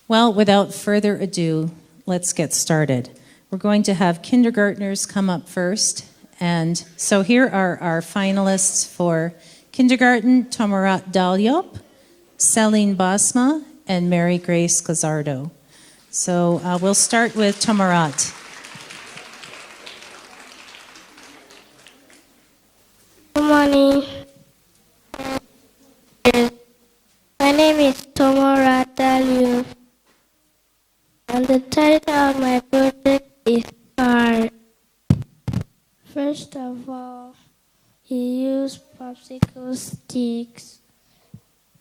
Well, without further ado, let's get started. We're going to have kindergartners come up first. And so here are our finalists for kindergarten: Tomarat Dalyop, Celine Basma, and Mary Grace Gazardo. So we'll start with Tomarat. Good morning. My name is Tomarat Dalyop, and the title of my project is Car. First of all, you use popsicle sticks,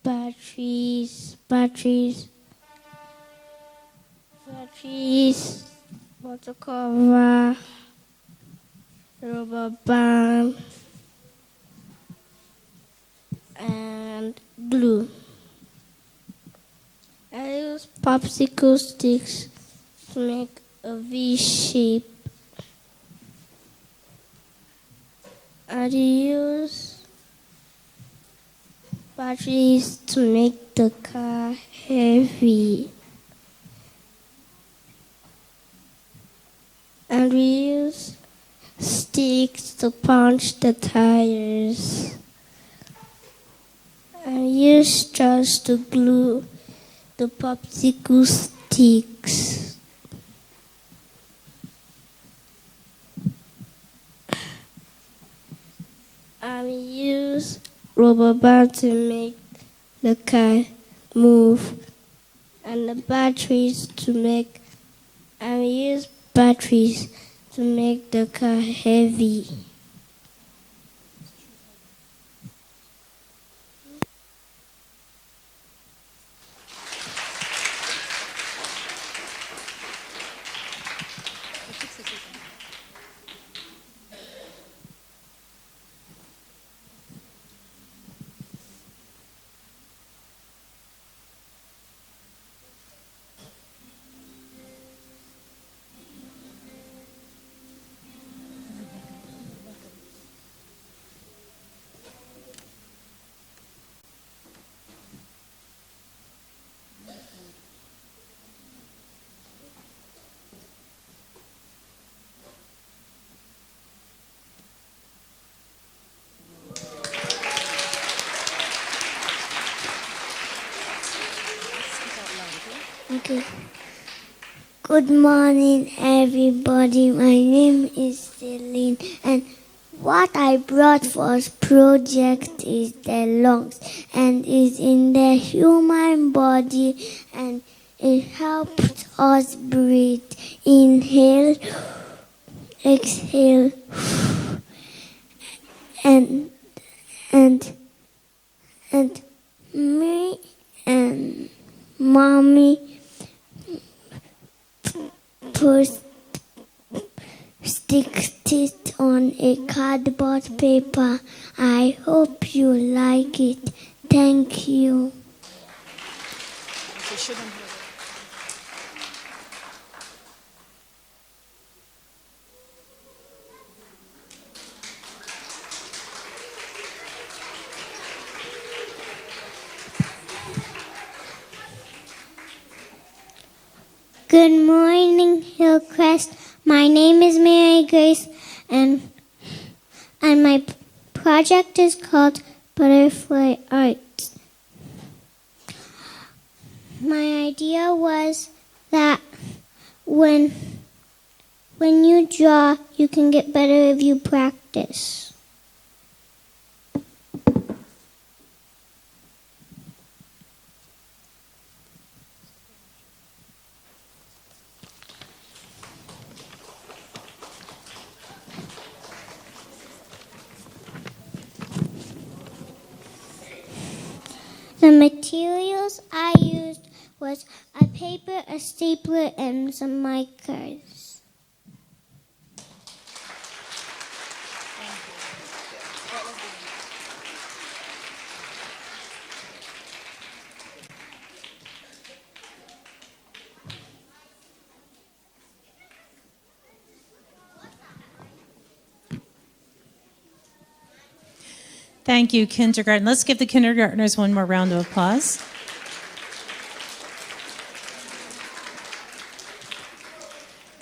batteries, water cover, rubber band, and glue. I use popsicle sticks to make a V shape. I use batteries to make the car heavy. And we use sticks to punch the tires. And use straws to glue the popsicle sticks. And use rubber band to make the car move, and the batteries to make, and use batteries to make the car heavy. Okay. Good morning, everybody. My name is Celine, and what I brought for this project is the lungs, and is in the human body, and it helps us breathe. Inhale, exhale, and me and mommy stick it on a cardboard paper. I hope you like it. Thank you. Good morning, Hillcrest. My name is Mary Grace, and my project is called Butterfly Art. My idea was that when you draw, you can get better if you practice. The materials I used was a paper, a stapler, and some markers. Thank you, kindergarten. Let's give the kindergartners one more round of applause.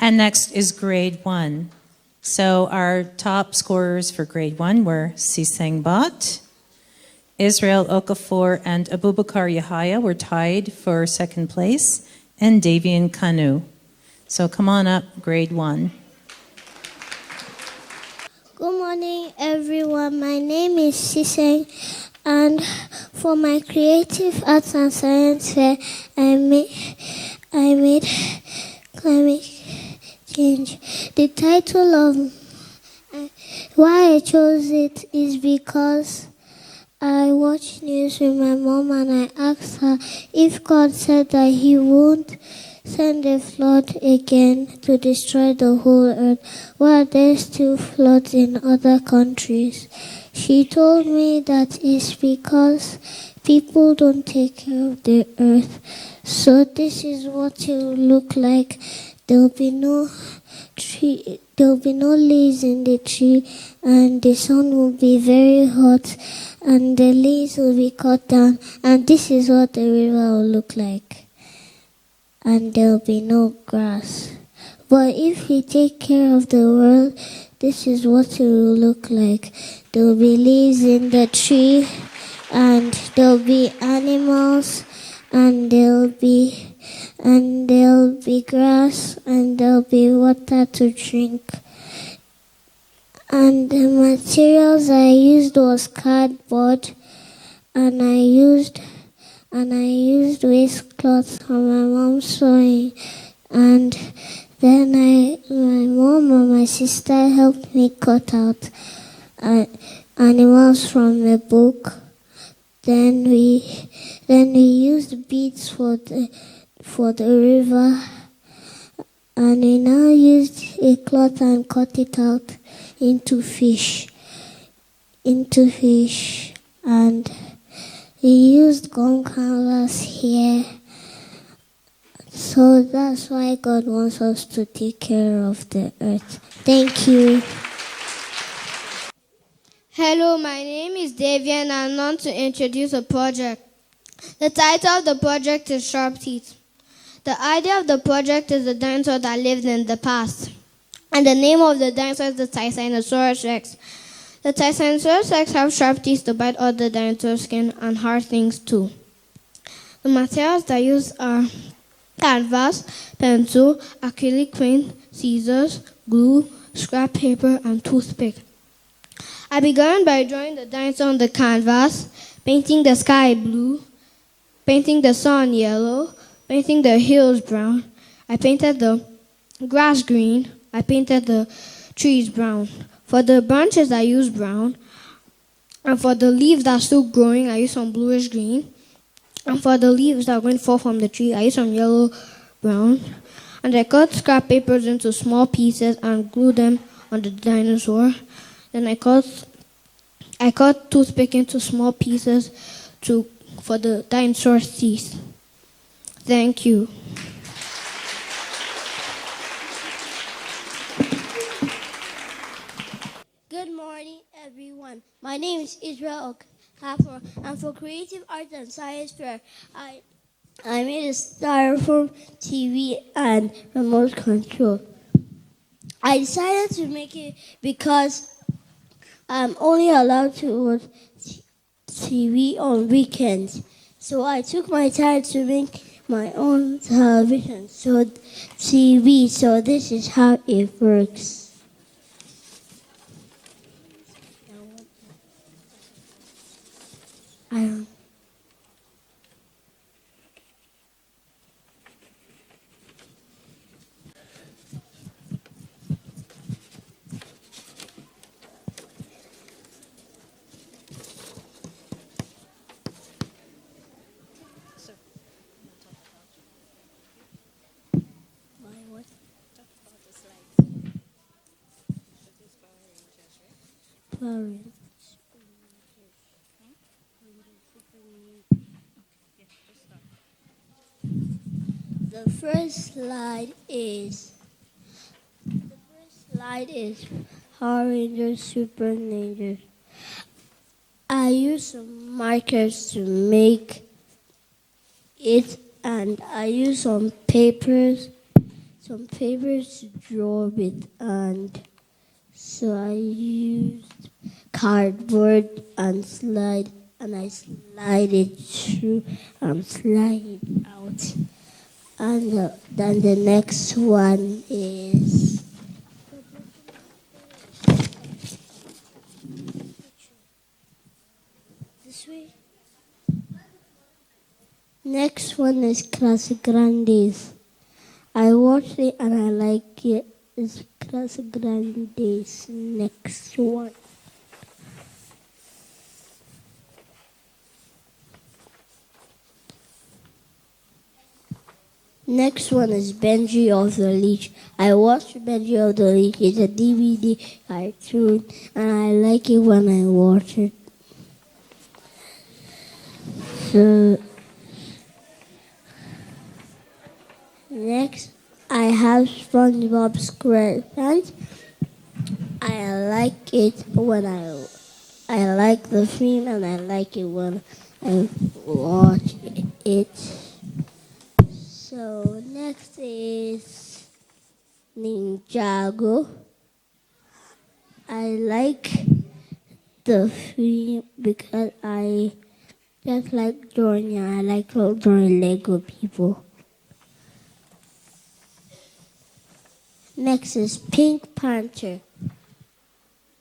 And next is grade 1. So our top scorers for grade 1 were Siseng Bot, Israel Okafor and Abubakar Yahaya were tied for second place, and Davian Kanu. So come on up, grade 1. Good morning, everyone. My name is Siseng, and for my creative arts and science fair, I made climate change. The title of why I chose it is because I watched news with my mom and I asked her if God said that He won't send a flood again to destroy the whole earth, why are there still floods in other countries? She told me that it's because people don't take care of the earth. So this is what it will look like. There'll be no tree, there'll be no leaves in the tree, and the sun will be very hot, and the leaves will be cut down, and this is what the river will look like. And there'll be no grass. But if we take care of the world, this is what it will look like. There'll be leaves in the tree, and there'll be animals, and there'll be grass, and there'll be water to drink. And the materials I used was cardboard, and I used waste cloth from my mom's sewing, and then my mom and my sister helped me cut out animals from the book. Then we used beads for the river, and we now used a cloth and cut it out into fish, and we used gum canvas here. So that's why God wants us to take care of the earth. Thank you. Hello, my name is Davian, and I'm going to introduce a project. The title of the project is Sharp Teeth. The idea of the project is a dinosaur that lived in the past. And the name of the dinosaur is the Tyrannosaurus Rex. The Tyrannosaurus Rex have sharp teeth to bite other dinosaur skin and hard things too. The materials that I use are canvas, pencil, acrylic paint, scissors, glue, scrap paper, and toothpick. I began by drawing the dinosaur on the canvas, painting the sky blue, painting the sun yellow, painting the hills brown. I painted the grass green. I painted the trees brown. For the branches, I used brown. And for the leaves that are still growing, I used some bluish green. And for the leaves that are going to fall from the tree, I used some yellow brown. And I cut scrap papers into small pieces and glued them on the dinosaur. Then I cut toothpick into small pieces for the dinosaur's teeth. Thank you. Good morning, everyone. My name is Israel Okafor, and for Creative Arts and Science Fair, I made a styrofoam TV and remote control. I decided to make it because I'm only allowed to watch TV on weekends. So I took my time to make my own television, TV. So this is how it works. The first slide is Power Rangers Super Rangers. I used some markers to make it, and I used some papers some papers to draw with, and so I used cardboard and I slide it through and slide it out. And then the next one is this way. Next one is Clase Grandes. I watched it and I like it. It's Clase Grandes. Next one. Next one is Benji of the Leech. I watched Benji of the Leech. It's a DVD cartoon, and I like it when I watch it. So next, I have SpongeBob SquarePants. I like it when I like the film, and I like it when I watch it. So next is Ninjago. I like the film because I just like drawing, and I like drawing Lego people. Next is Pink Panther.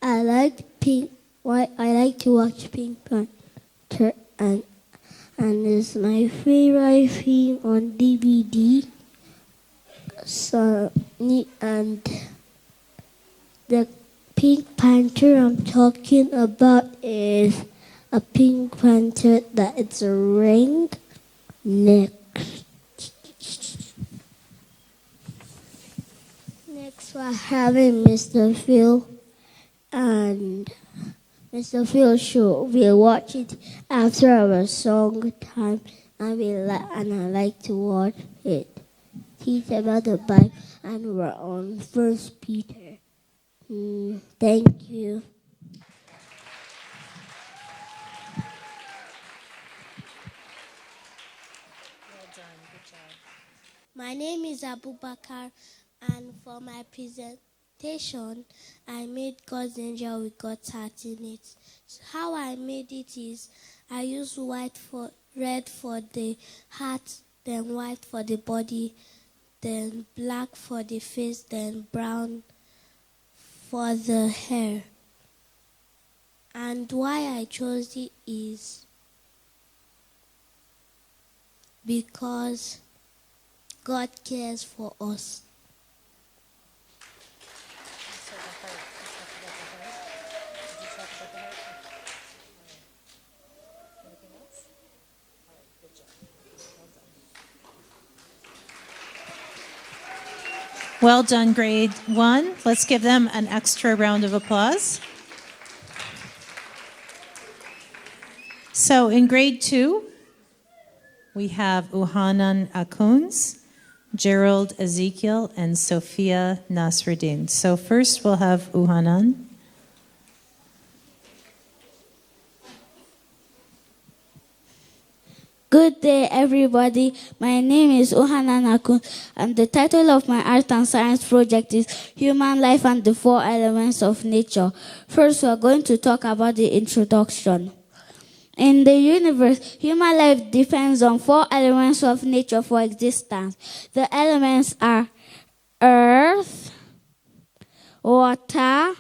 I like to watch Pink Panther, and it's my favorite film on DVD. So, and the Pink Panther I'm talking about is a Pink Panther that it's a ring. Next we're having Mr. Phil, and Mr. Phil show. We'll watch it after our song time, and I like to watch it. Teach about the Bible, and we're on First Peter. Thank you. Well done. Good job. My name is Abubakar, and for my presentation, I made God's angel with God's heart in it. So how I made it is I used red for the heart, then white for the body, then black for the face, then brown for the hair. And why I chose it is because God cares for us. So the heart. Did you talk about the heart? Anything else? All right, good job. Well done, grade 1. Let's give them an extra round of applause. So in grade 2, we have Uhanan Akuns, Gerald Ezekiel, and Sophia Nasruddin. So first we'll have Uhanan. Good day, everybody. My name is Uhanan Akun, and the title of my art and science project is Human Life and the Four Elements of Nature. First, we are going to talk about the introduction. In the universe, human life depends on four elements of nature for existence. The elements are earth, water,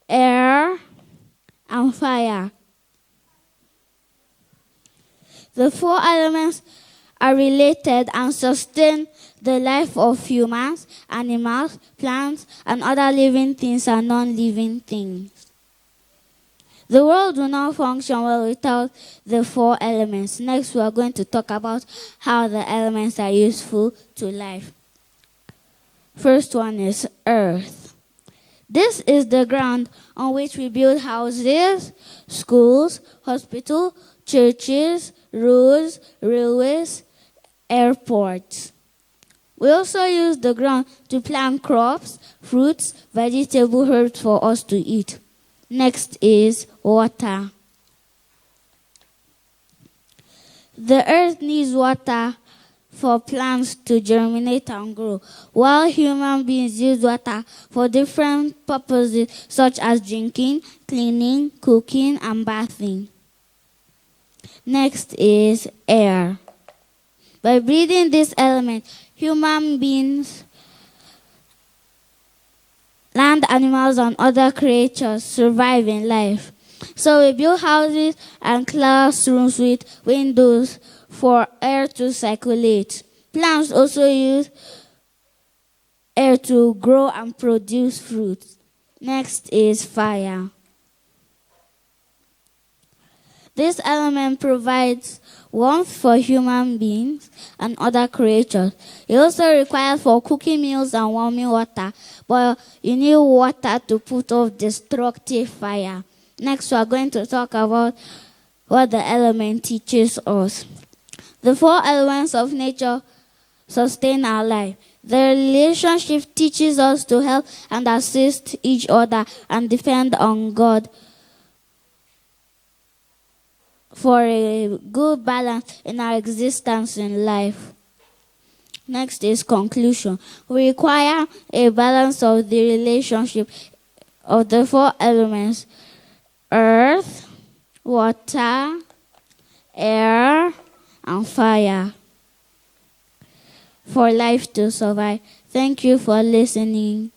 air, and fire. The four elements are related and sustain the life of humans, animals, plants, and other living things and non-living things. The world will not function well without the four elements. Next, we are going to talk about how the elements are useful to life. First one is earth. This is the ground on which we build houses, schools, hospitals, churches, roads, railways, airports. We also use the ground to plant crops, fruits, vegetable herbs for us to eat. Next is water. The earth needs water for plants to germinate and grow, while human beings use water for different purposes such as drinking, cleaning, cooking, and bathing. Next is air. By breathing this element, human beings, land animals, and other creatures survive in life. So we build houses and classrooms with windows for air to circulate. Plants also use air to grow and produce fruits. Next is fire. This element provides warmth for human beings and other creatures. It also requires for cooking meals and warming water, but you need water to put off destructive fire. Next, we are going to talk about what the element teaches us. The 4 elements of nature sustain our life. The relationship teaches us to help and assist each other and depend on God for a good balance in our existence in life. Next is conclusion. We require a balance of the relationship of the 4 elements: earth, water, air, and fire for life to survive. Thank you for listening.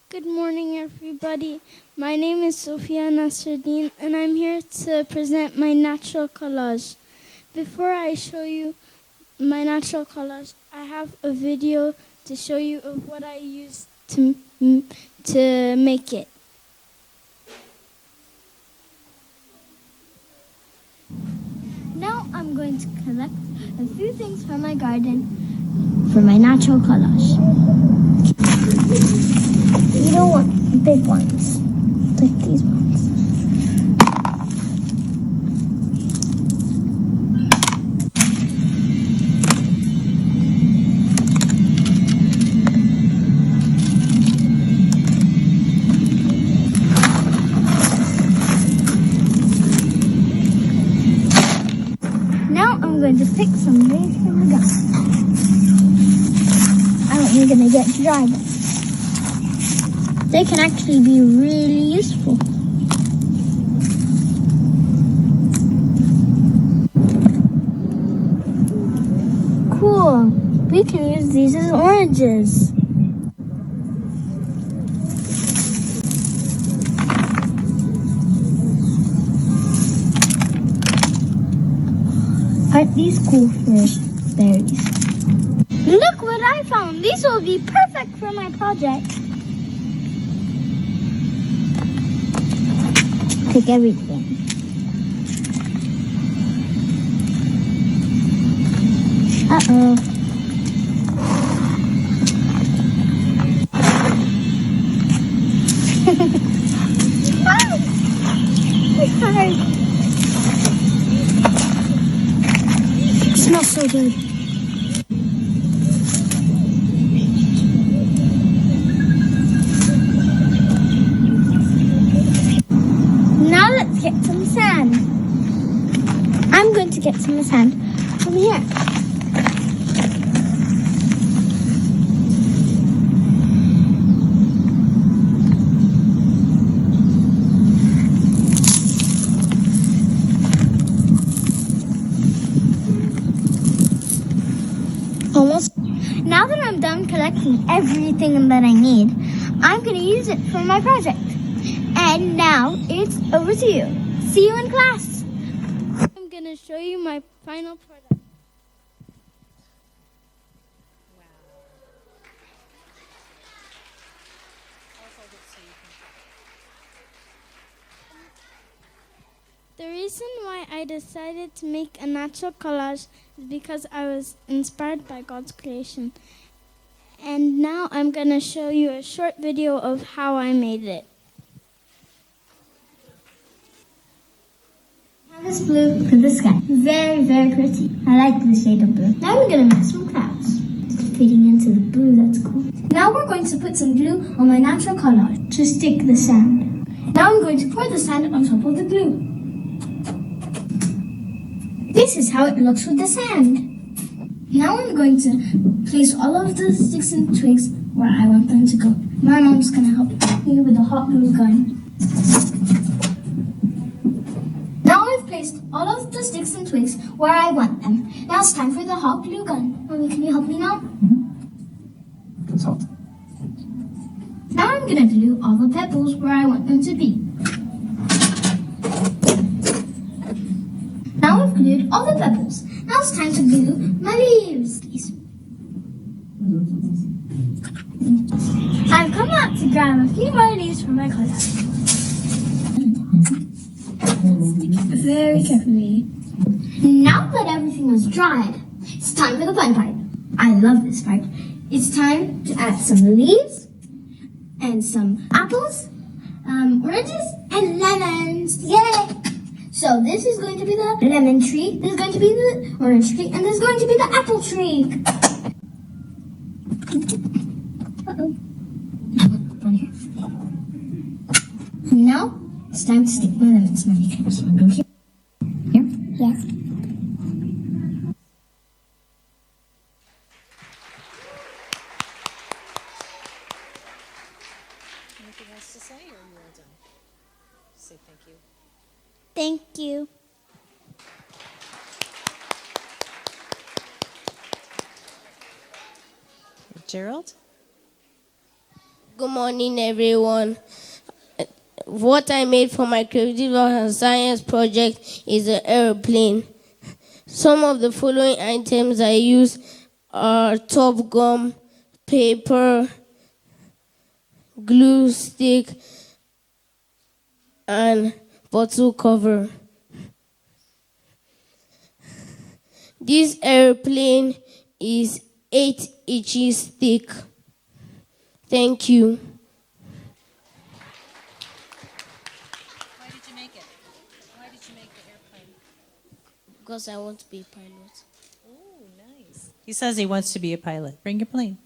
Good morning, everybody. My name is Sophia Nasruddin, and I'm here to present my natural collage. Before I show you my natural collage, I have a video to show you of what I used to make it. Now I'm going to collect a few things from my garden for my natural collage. You don't want big ones, like these ones. Now I'm going to pick some leaves from the garden. I'm going to get dry them. They can actually be really useful. Cool. We can use these as oranges. Aren't these cool for berries? Look what I found. These will be perfect for my project. Take everything. Uh-oh. It's hard. It smells so good. Now let's get some sand. I'm going to get some sand from here. Almost. Now that I'm done collecting everything that I need, I'm going to use it for my project. And now it's over to you. See you in class. I'm going to show you my final product. The reason why I decided to make a natural collage is because I was inspired by God's creation. And now I'm going to show you a short video of how I made it. This blue for the sky. Very, very pretty. I like the shade of blue. Now we're going to make some clouds. Fitting into the blue, that's cool. Now we're going to put some glue on my natural collage to stick the sand. Now I'm going to pour the sand on top of the glue. This is how it looks with the sand. Now I'm going to place all of the sticks and twigs where I want them to go. My mom's going to help me with the hot glue gun. Now I've placed all of the sticks and twigs where I want them. Now it's time for the hot glue gun. Mommy, can you help me now? Now I'm going to glue all the pebbles where I want them to be. Now I've glued all the pebbles. Now it's time to glue my leaves. I've come out to grab a few more leaves for my class. Very carefully. Now that everything is dried, it's time for the fun part. I love this part. It's time to add some leaves and some apples, oranges, and lemons. Yay! So this is going to be the lemon tree, this is going to be the orange tree, and this is going to be the apple tree. Uh-oh. Now it's time to stick my lemons. Mommy, can this one go here? Here? Yes. Anything else to say, or are you all done? Say thank you. Thank you. Gerald? Good morning, everyone. What I made for my creative art and science project is an airplane. Some of the following items I use are top gum, paper, glue stick, and bottle cover. This airplane is 8 inches thick. Thank you. Why did you make it? Why did you make the airplane? Because I want to be a pilot. Oh, nice. He says he wants to be a pilot. Bring your plane.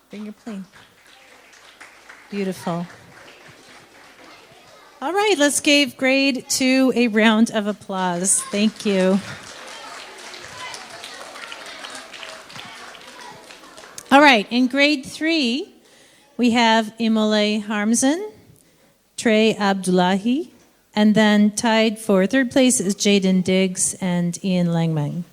Bring your plane. Beautiful. All right, let's give grade 2 a round of applause. Thank you. All right, in grade 3, we have Imole Harmsen, Trey Abdullahi, and then tied for third place is Jaden Diggs and Ian Langmang.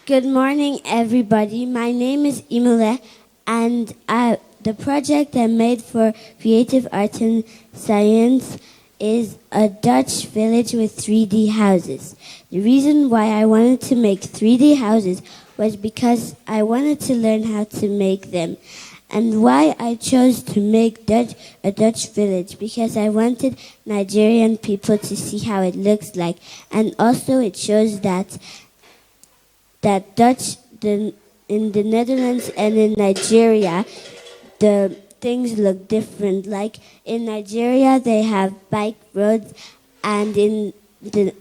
Good morning, everybody. My name is Imole, and the project I made for Creative Art and Science is a Dutch village with 3D houses. The reason why I wanted to make 3D houses was because I wanted to learn how to make them. And why I chose to make a Dutch village, because I wanted Nigerian people to see how it looks like. And also it shows that in the Netherlands and in Nigeria, the things look different. Like in Nigeria, they have bike roads, and in the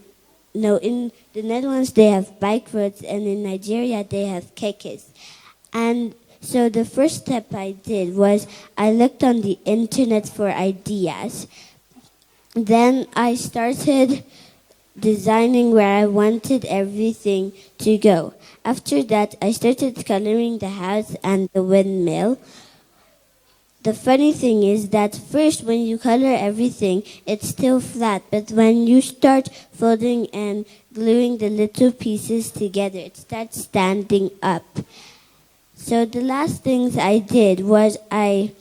Netherlands, they have bike roads, and in Nigeria, they have kekes. And so the first step I did was I looked on the internet for ideas. Then I started designing where I wanted everything to go. After that, I started coloring the house and the windmill. The funny thing is that first when you color everything, it's still flat, but when you start folding and gluing the little pieces together, it starts standing up. So the last things I did was I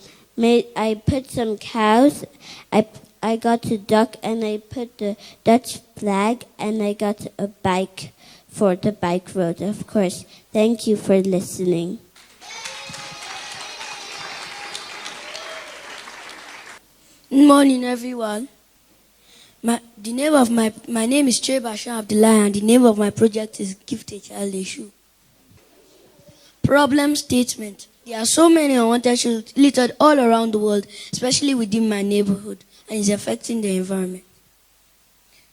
put some cows, I got a duck, and I put the Dutch flag, and I got a bike for the bike road, of course. Thank you for listening. Good morning, everyone. My name is Trey Bashar Abdullah, and the name of my project is Gift a Child a Shoe. Problem statement. There are so many unwanted shoes littered all around the world, especially within my neighborhood, and it's affecting the environment.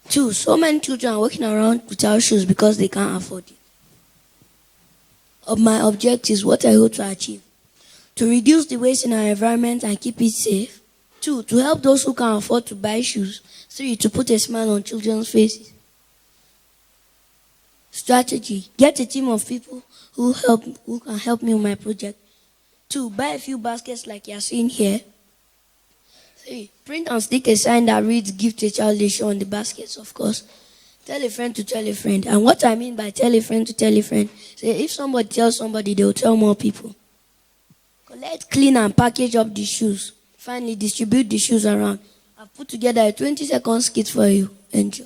2. So many children are walking around without shoes because they can't afford it. Of my objectives, what I hope to achieve: to reduce the waste in our environment and keep it safe, 2, to help those who can't afford to buy shoes. 3, to put a smile on children's faces. Strategy: get a team of people who can help me with my project. 2, buy a few baskets like you're seeing here. 3, print and stick a sign that reads "Gift a Childish Shoe" on the baskets, of course. Tell a friend to tell a friend. And what I mean by tell a friend to tell a friend, say if somebody tells somebody, they'll tell more people. Collect, clean, and package up the shoes. Finally, distribute the shoes around. I've put together a 20-second skit for you. Enjoy.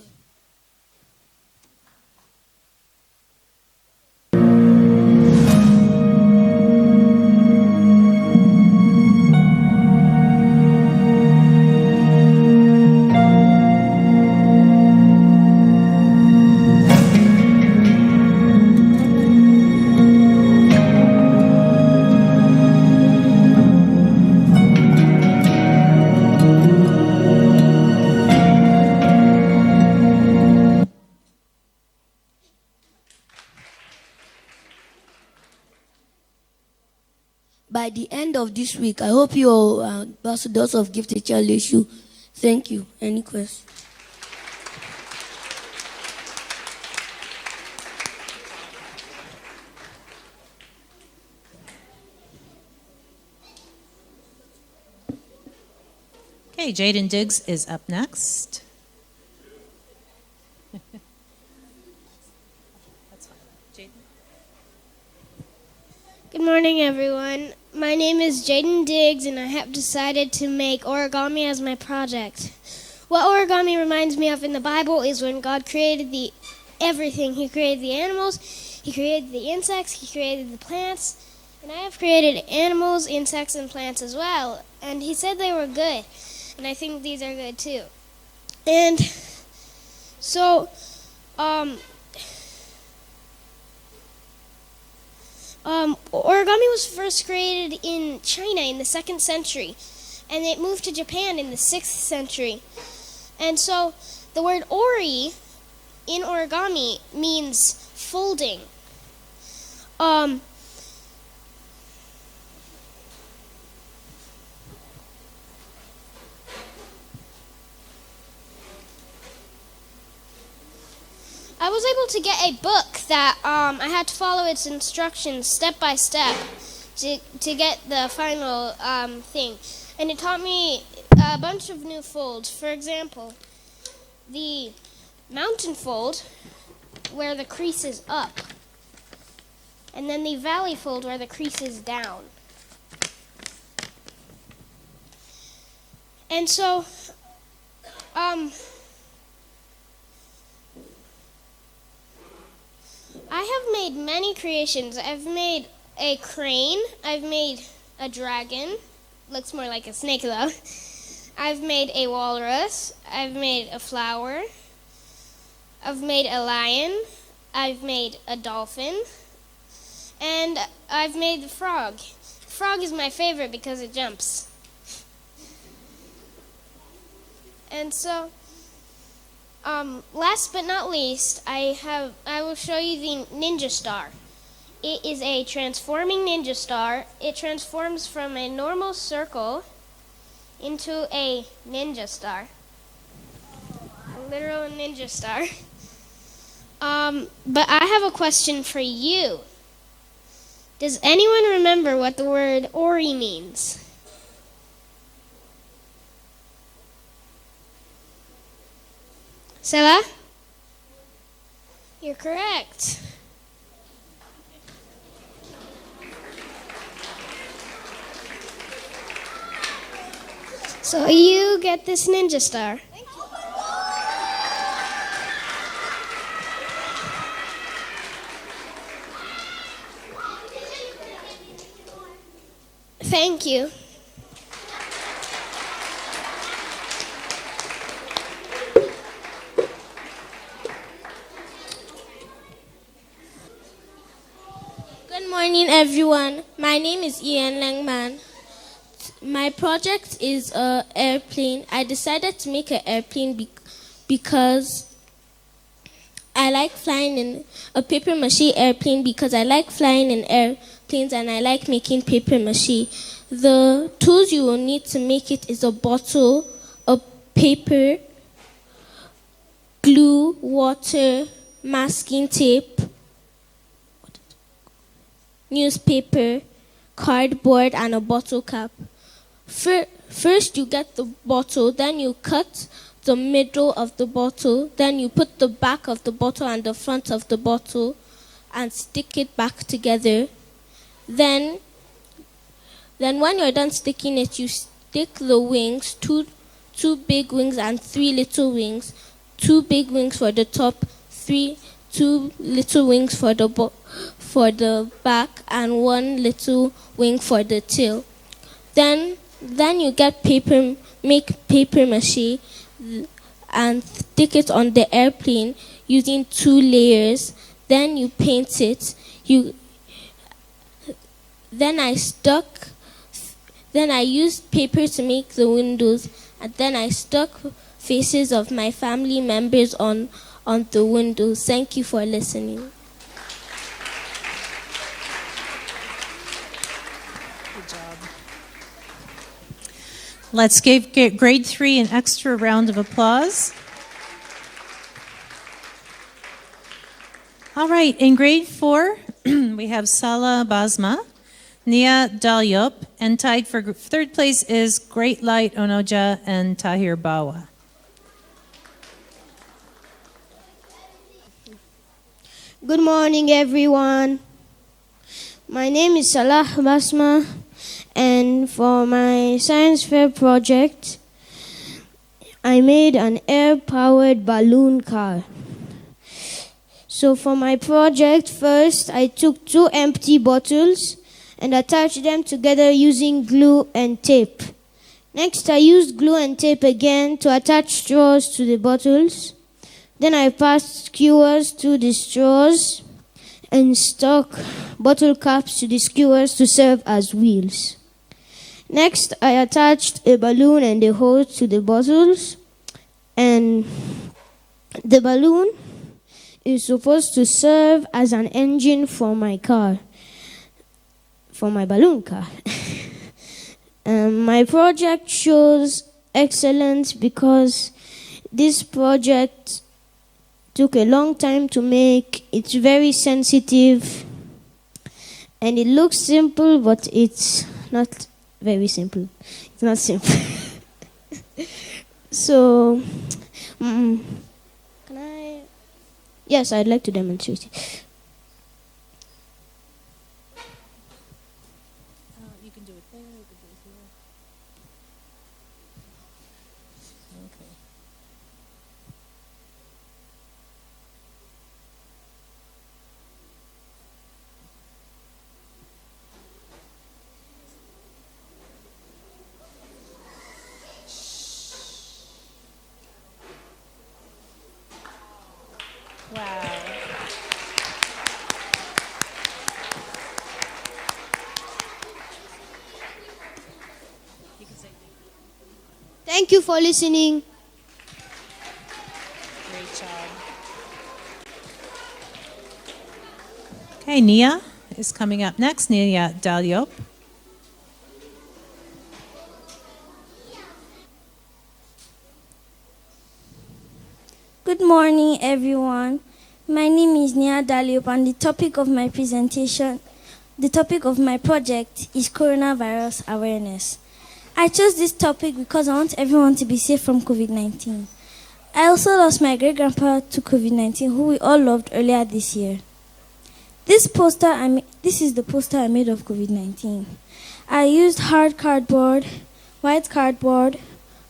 By the end of this week, I hope you all are ambassadors of Gift a Childish Shoe. Thank you. Any questions? Okay, Jaden Diggs is up next. Good morning, everyone. My name is Jaden Diggs, and I have decided to make origami as my project. What origami reminds me of in the Bible is when God created everything. He created the animals, He created the insects, He created the plants, and I have created animals, insects, and plants as well. And He said they were good, and I think these are good too. And so, origami was first created in China in the 2nd century, and it moved to Japan in the 6th century. And so the word ori in origami means folding. I was able to get a book that I had to follow its instructions step by step to get the final thing. And it taught me a bunch of new folds. For example, the mountain fold, where the crease is up. And then the valley fold, where the crease is down. And so, I have made many creations. I've made a crane. I've made a dragon. Looks more like a snake though. I've made a walrus. I've made a flower. I've made a lion. I've made a dolphin. And I've made the frog. The frog is my favorite because it jumps. And so, last but not least, I will show you the ninja star. It is a transforming ninja star. It transforms from a normal circle into a ninja star. A literal ninja star. But I have a question for you. Does anyone remember what the word ori means? Selah? You're correct. So you get this ninja star. Thank you. Good morning, everyone. My name is Ian Langman. My project is an airplane. I decided to make an airplane because I like flying in a paper mache airplane because I like flying in air. airplanes and I like making paper mache. The tools you will need to make it is a bottle, a paper, glue, water, masking tape, newspaper, cardboard, and a bottle cap. First you get the bottle, then you cut the middle of the bottle, then you put the back of the bottle and the front of the bottle and stick it back together. Then when you're done sticking it, you stick the wings, two big wings and 3 little wings, 2 big wings for the top, 2 little wings for the back, and 1 little wing for the tail. Then you make paper mache and stick it on the airplane using 2 layers. Then you paint it. Then I used paper to make the windows, and then I stuck faces of my family members on the windows. Thank you for listening. Let's give grade 3 an extra round of applause. All right, in grade 4, we have Salah Basma, Nia Dalyop, and tied for 3rd place is Great Light Onoja and Tahir Bawa. Good morning, everyone. My name is Salah Basma, and for my science fair project, I made an air-powered balloon car. So for my project, first I took 2 empty bottles and attached them together using glue and tape. Next, I used glue and tape again to attach straws to the bottles. Then I passed skewers to the straws and stuck bottle caps to the skewers to serve as wheels. Next, I attached a balloon and a hose to the bottles, and the balloon is supposed to serve as an engine for my car, for my balloon car. My project shows excellence because this project took a long time to make. It's very sensitive and it looks simple, but it's not very simple. It's not simple. So, can I? Yes, I'd like to demonstrate it. You can do it there, you can do it here. Okay. Wow. Thank you for listening. Great job. Okay, Nia is coming up next. Nia Dalyop. Good morning, everyone. My name is Nia Dalyop, and the topic of my project is coronavirus awareness. I chose this topic because I want everyone to be safe from COVID-19. I also lost my great-grandpa to COVID-19, who we all loved earlier this year. This is the poster I made of COVID-19. I used hard cardboard, white cardboard,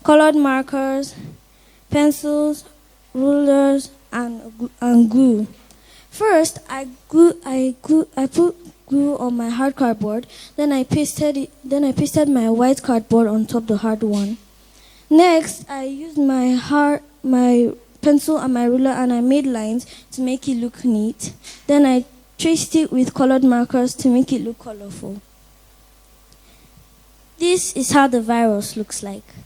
colored markers, pencils, rulers, and glue. First, I put glue on my hard cardboard. Then I pasted my white cardboard on top the hard one. Next, I used my pencil and my ruler, and I made lines to make it look neat. Then I traced it with colored markers to make it look colorful. This is how the virus looks like.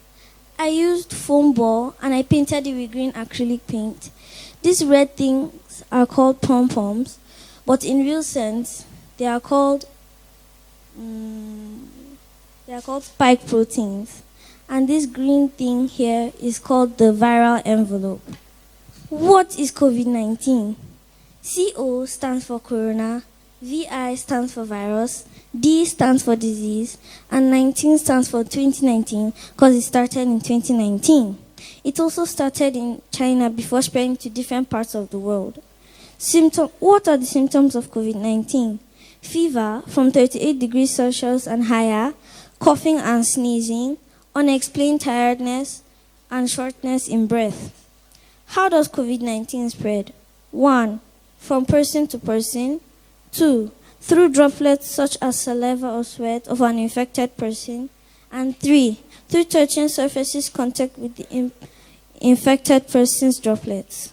I used foam ball and I painted it with green acrylic paint. These red things are called pom-poms, but in real sense, they are called They're called spike proteins. And this green thing here is called the viral envelope. What is COVID-19? CO stands for corona, VI stands for virus, D stands for disease, and 19 stands for 2019 because it started in 2019. It also started in China before spreading to different parts of the world. What are the symptoms of COVID-19? Fever from 38 degrees Celsius and higher, coughing and sneezing, unexplained tiredness, and shortness in breath. How does COVID-19 spread? 1. From person to person. 2. Through droplets such as saliva or sweat of an infected person. And 3. Through touching surfaces contact with the infected person's droplets.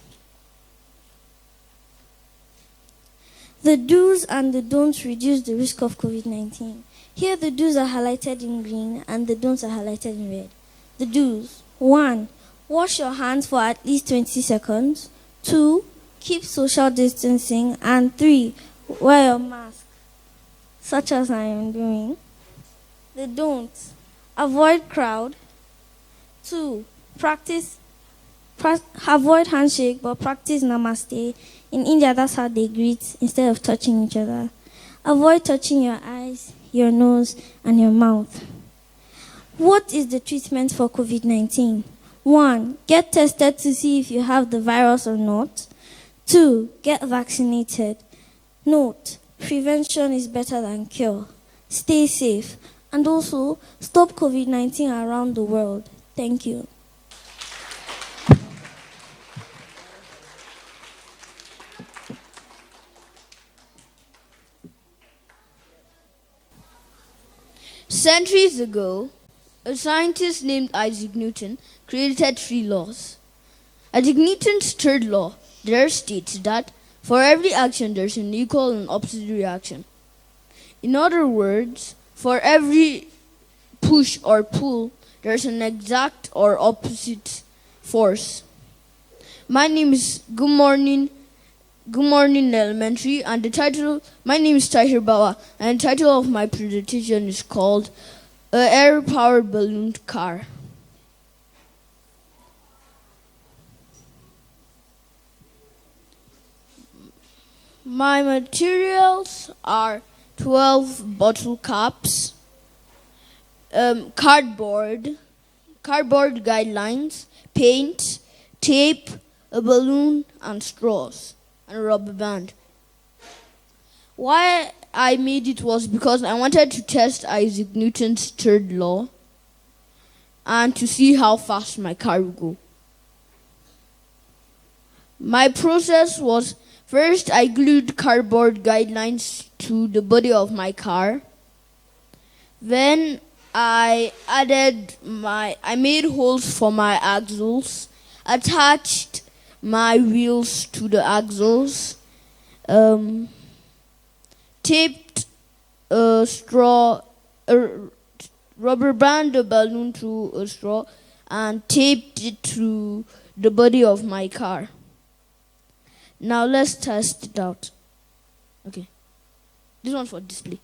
The do's and the don'ts reduce the risk of COVID-19. Here the do's are highlighted in green and the don'ts are highlighted in red. The do's. 1. Wash your hands for at least 20 seconds. 2. Keep social distancing. And 3. Wear your mask, such as I am doing. The don'ts. Avoid crowd. 2. Avoid handshake, but practice namaste. In India, that's how they greet instead of touching each other. Avoid touching your eyes, your nose, and your mouth. What is the treatment for COVID-19? 1. Get tested to see if you have the virus or not. 2. Get vaccinated. Note, prevention is better than cure. Stay safe. And also, stop COVID-19 around the world. Thank you. Centuries ago, a scientist named Isaac Newton created 3 laws. Isaac Newton's third law there states that for every action there's an equal and opposite reaction. In other words, for every push or pull, there's an exact or opposite force. My name is Good Morning Elementary, and my name is Tahir Bawa, and the title of my presentation is called Air-Powered Balloon Car. My materials are 12 bottle caps, cardboard guidelines, paint, tape, a balloon, and straws, and a rubber band. Why I made it was because I wanted to test Isaac Newton's third law and to see how fast my car would go. My process was, first I glued cardboard guidelines to the body of my car. Then I made holes for my axles, attached my wheels to the axles, taped a rubber band the balloon to a straw, and taped it to the body of my car. Now let's test it out. Okay, this one's for display.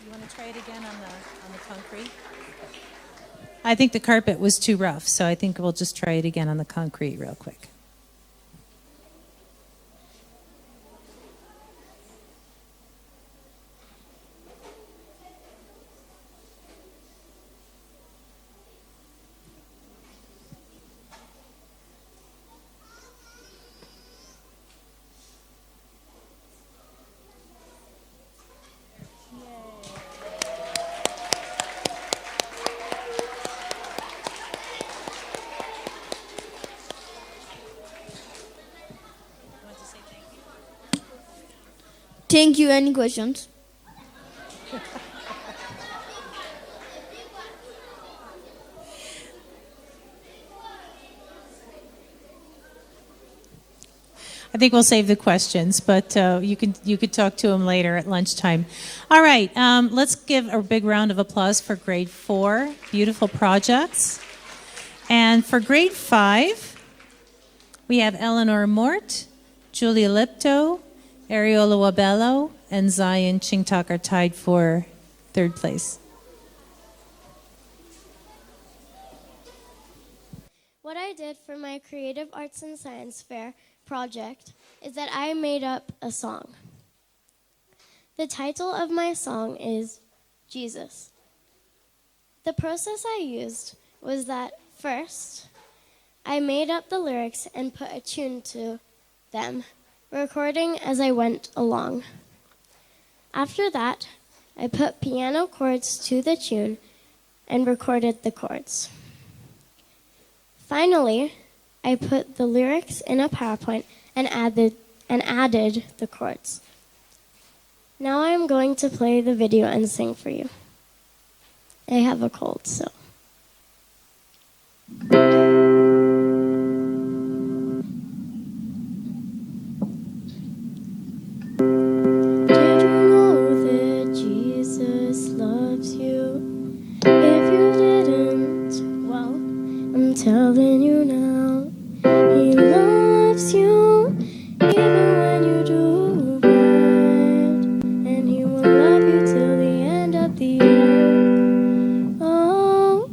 You want to try it again on the concrete? I think the carpet was too rough, so I think we'll just try it again on the concrete real quick. Thank you. Any questions? I think we'll save the questions, but you could talk to him later at lunchtime. All right, let's give a big round of applause for grade 4. Beautiful projects. And for grade 5, we have Eleanor Mort, Julia Lipto, Ariola Wabello, and Zion Chingtak are tied for 3rd place. What I did for my Creative Arts and Science Fair project is that I made up a song. The title of my song is Jesus. The process I used was that first, I made up the lyrics and put a tune to them, recording as I went along. After that, I put piano chords to the tune and recorded the chords. Finally, I put the lyrics in a PowerPoint and added the chords. Now I'm going to play the video and sing for you. I have a cold, so. Did you know that Jesus loves you? If you didn't, well, I'm telling you now. He loves you even when you do bad, and He will love you till the end of the earth. Oh,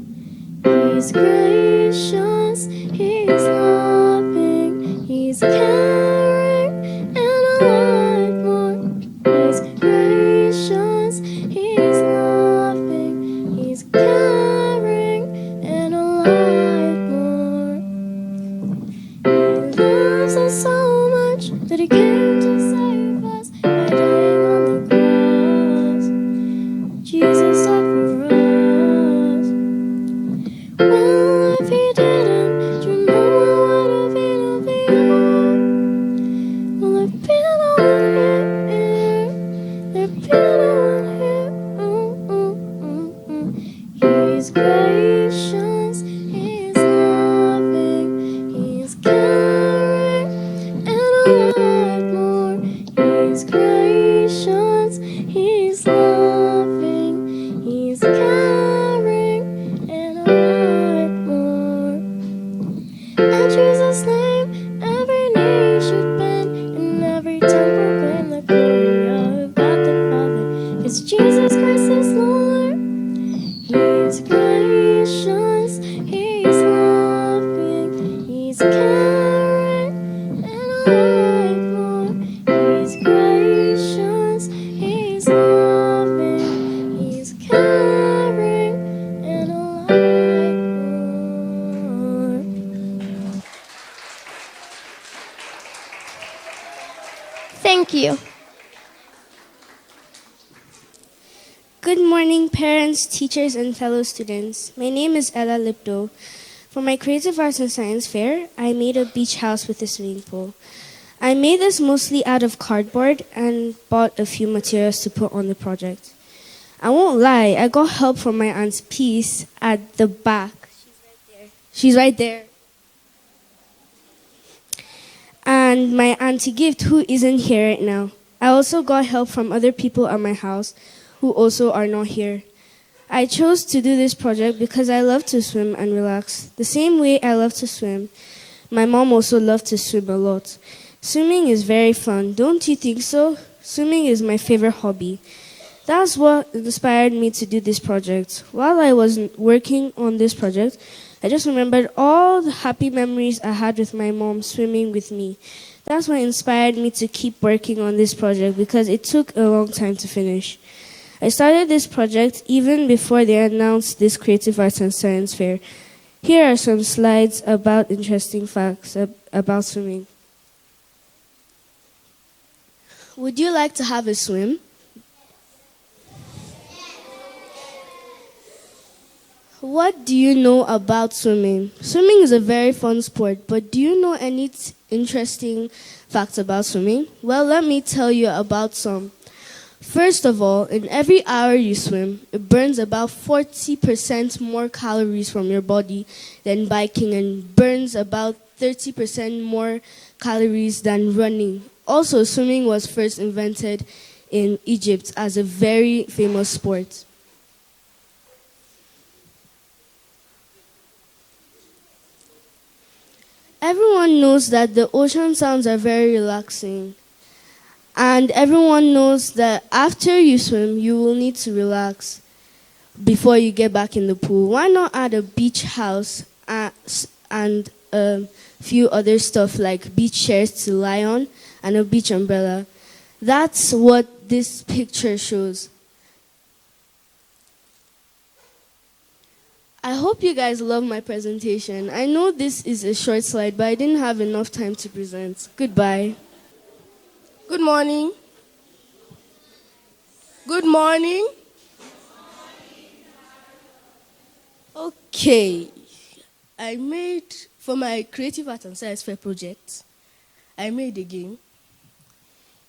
He's gracious, He's loving, He's caring, and a lot more. He's gracious, He's loving, He's caring, and a lot more. He loves us so much that He came to save us by dying on the cross. Jesus died for us. Well, if He didn't, you know what would have been of you? Well, there'd be no one here. There'd be no one here. He's gracious, He's loving, He's caring, and a lot more. He's gracious, He's loving, He's caring, and a lot more. In Jesus' name, every knee should bend and every tongue proclaim the glory of God the Father. 'Cause Jesus Christ is Lord. He's gracious, He's loving, He's caring, and a lot more. He's gracious, He's loving, He's caring, and a lot more. Thank you. Good morning, parents, teachers, and fellow students. My name is Ella Lipto. For my Creative Arts and Science Fair, I made a beach house with a swimming pool. I made this mostly out of cardboard and bought a few materials to put on the project. I won't lie, I got help from my Aunt's Peace at the back. She's right there. And my Auntie Gift, who isn't here right now. I also got help from other people at my house who also are not here. I chose to do this project because I love to swim and relax. The same way I love to swim, my mom also loved to swim a lot. Swimming is very fun, don't you think so? Swimming is my favorite hobby. That's what inspired me to do this project. While I was working on this project, I just remembered all the happy memories I had with my mom swimming with me. That's what inspired me to keep working on this project because it took a long time to finish. I started this project even before they announced this Creative Arts and Science Fair. Here are some slides about interesting facts about swimming. Would you like to have a swim? What do you know about swimming? Swimming is a very fun sport, but do you know any interesting facts about swimming? Well, let me tell you about some. First of all, in every hour you swim, it burns about 40% more calories from your body than biking and burns about 30% more calories than running. Also, swimming was first invented in Egypt as a very famous sport. Everyone knows that the ocean sounds are very relaxing. And everyone knows that after you swim, you will need to relax before you get back in the pool. Why not add a beach house and a few other stuff like beach chairs to lie on and a beach umbrella? That's what this picture shows. I hope you guys love my presentation. I know this is a short slide, but I didn't have enough time to present. Goodbye. Good morning. Good morning. Okay. I made, for my Creative Art and Science Fair project, I made a game.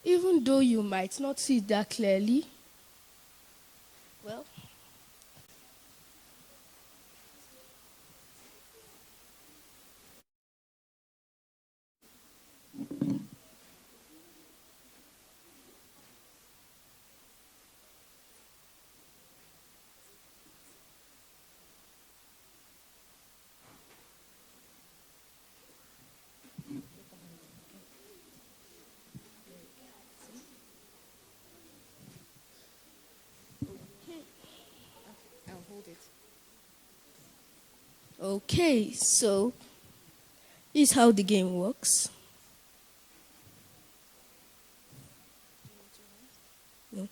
Even though you might not see it that clearly, well, okay, so this is how the game works. No.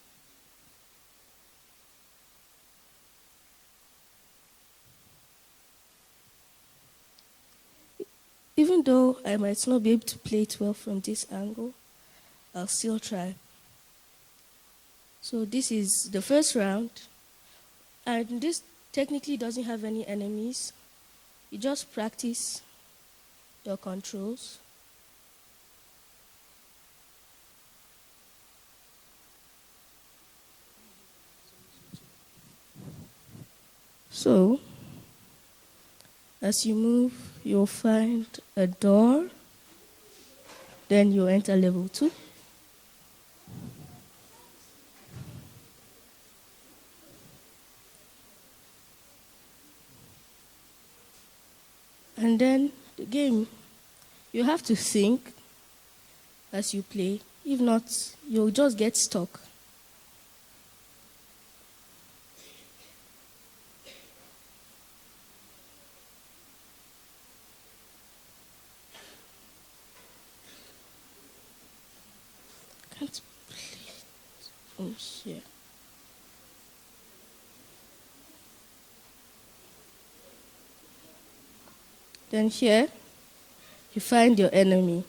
Even though I might not be able to play it well from this angle, I'll still try. So this is the first round, and this technically doesn't have any enemies. You just practice your controls. So, as you move, you'll find a door, then you enter level 2. And then the game, you have to think as you play. If not, you'll just get stuck. Can't play from here. Then here, you find your enemy.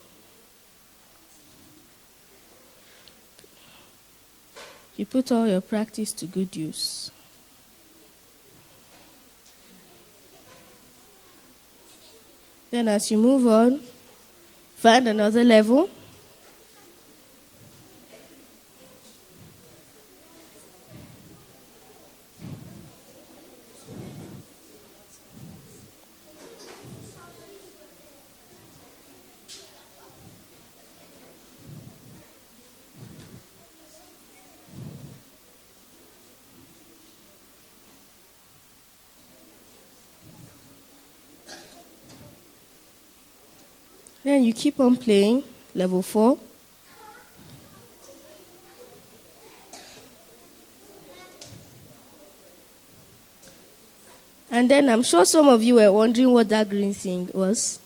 You put all your practice to good use. Then as you move on, find another level. Then you keep on playing, level 4. And then I'm sure some of you were wondering what that green thing was.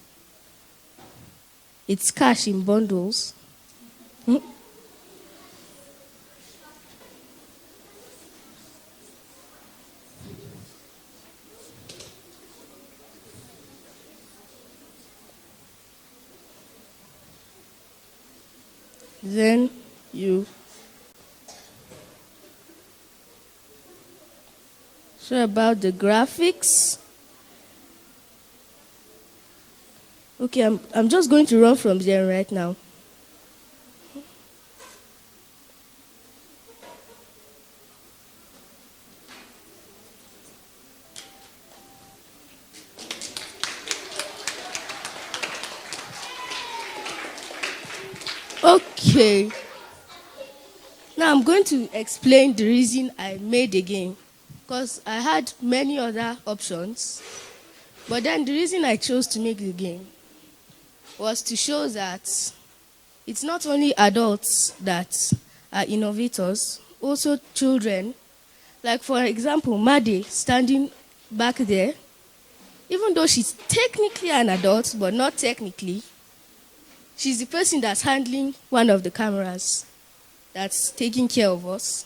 It's cash in bundles. Then you So about the graphics. Okay, I'm just going to run from there right now. Okay. Now I'm going to explain the reason I made the game. Because I had many other options. But then the reason I chose to make the game was to show that it's not only adults that are innovators, also children. Like for example, Made standing back there, even though she's technically an adult, but not technically, she's the person that's handling one of the cameras, that's taking care of us.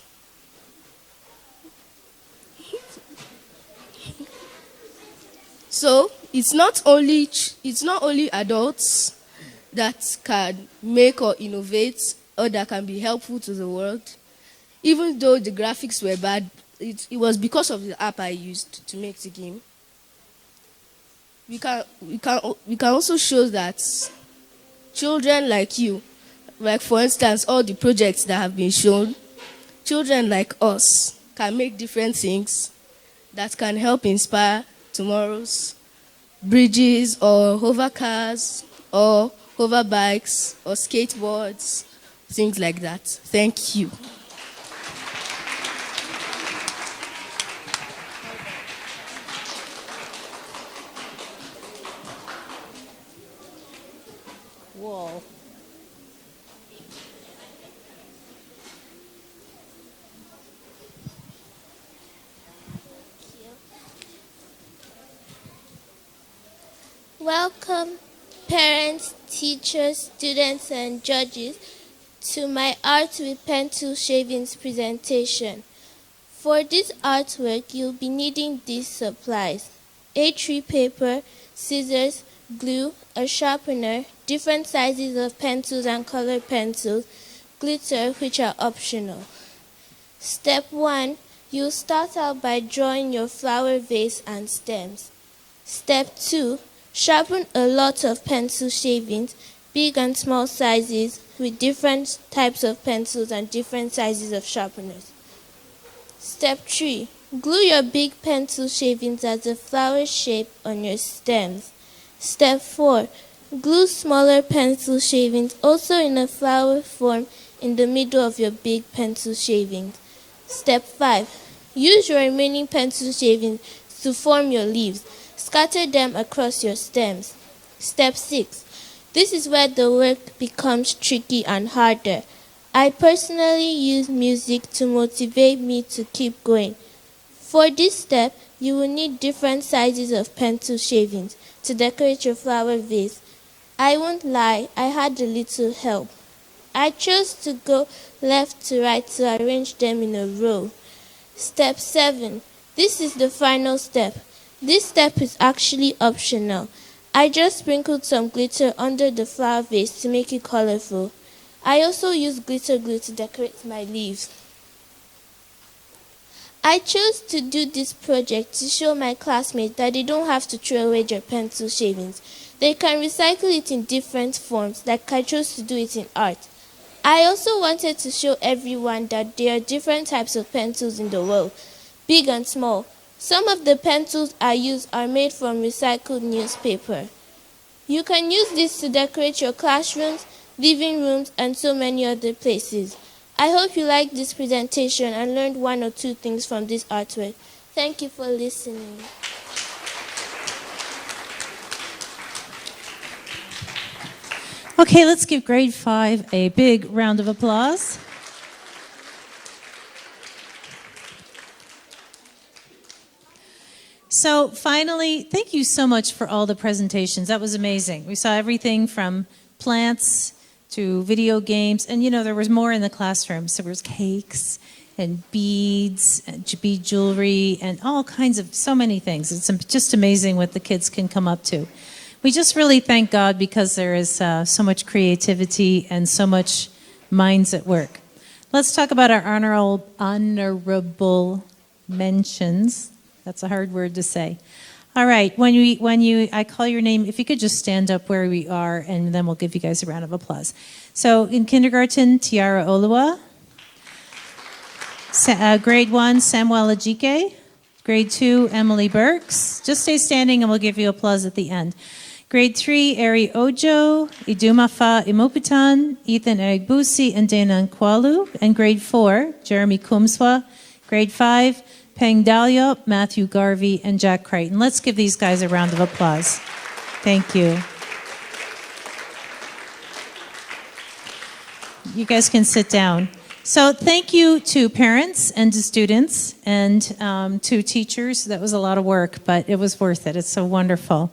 So it's not only adults that can make or innovate or that can be helpful to the world. Even though the graphics were bad, it was because of the app I used to make the game. We can also show that children like you, like for instance, all the projects that have been shown, children like us can make different things that can help inspire tomorrow's bridges or hover cars or hover bikes or skateboards, things like that. Thank you. Whoa. Welcome, parents, teachers, students, and judges, to my Art with Pencil Shavings presentation. For this artwork, you'll be needing these supplies: A3 paper, scissors, glue, a sharpener, different sizes of pencils and colored pencils, glitter, which are optional. Step 1, you'll start out by drawing your flower vase and stems. Step 2, sharpen a lot of pencil shavings, big and small sizes, with different types of pencils and different sizes of sharpeners. Step 3, glue your big pencil shavings as a flower shape on your stems. Step 4, glue smaller pencil shavings also in a flower form in the middle of your big pencil shavings. Step 5, use your remaining pencil shavings to form your leaves. Scatter them across your stems. Step 6. This is where the work becomes tricky and harder. I personally use music to motivate me to keep going. For this step, you will need different sizes of pencil shavings to decorate your flower vase. I won't lie, I had a little help. I chose to go left to right to arrange them in a row. Step 7. This is the final step. This step is actually optional. I just sprinkled some glitter under the flower vase to make it colorful. I also used glitter glue to decorate my leaves. I chose to do this project to show my classmates that they don't have to throw away their pencil shavings. They can recycle it in different forms, like I chose to do it in art. I also wanted to show everyone that there are different types of pencils in the world, big and small. Some of the pencils I use are made from recycled newspaper. You can use this to decorate your classrooms, living rooms, and so many other places. I hope you liked this presentation and learned 1 or 2 things from this artwork. Thank you for listening. Okay, let's give grade 5 a big round of applause. So finally, thank you so much for all the presentations. That was amazing. We saw everything from plants to video games. And, there was more in the classrooms. There was cakes and beads and bead jewelry and all kinds of so many things. It's just amazing what the kids can come up to. We just really thank God because there is so much creativity and so much minds at work. Let's talk about our honorable mentions. That's a hard word to say. All right, I call your name, if you could just stand up where we are, and then we'll give you guys a round of applause. So in kindergarten, Tiara Olua. Grade 1, Samuel Ajike. Grade 2, Emily Burks. Just stay standing and we'll give you applause at the end. Grade 3, Eri Ojo, Idumafa Imuputan, Ethan Egbusi, and Dana Nkwalu. And grade 4, Jeremy Kumswa. Grade 5, Peng Dalio, Matthew Garvey, and Jack Crichton. Let's give these guys a round of applause. Thank you. You guys can sit down. So thank you to parents and to students and to teachers. That was a lot of work, but it was worth it. It's so wonderful.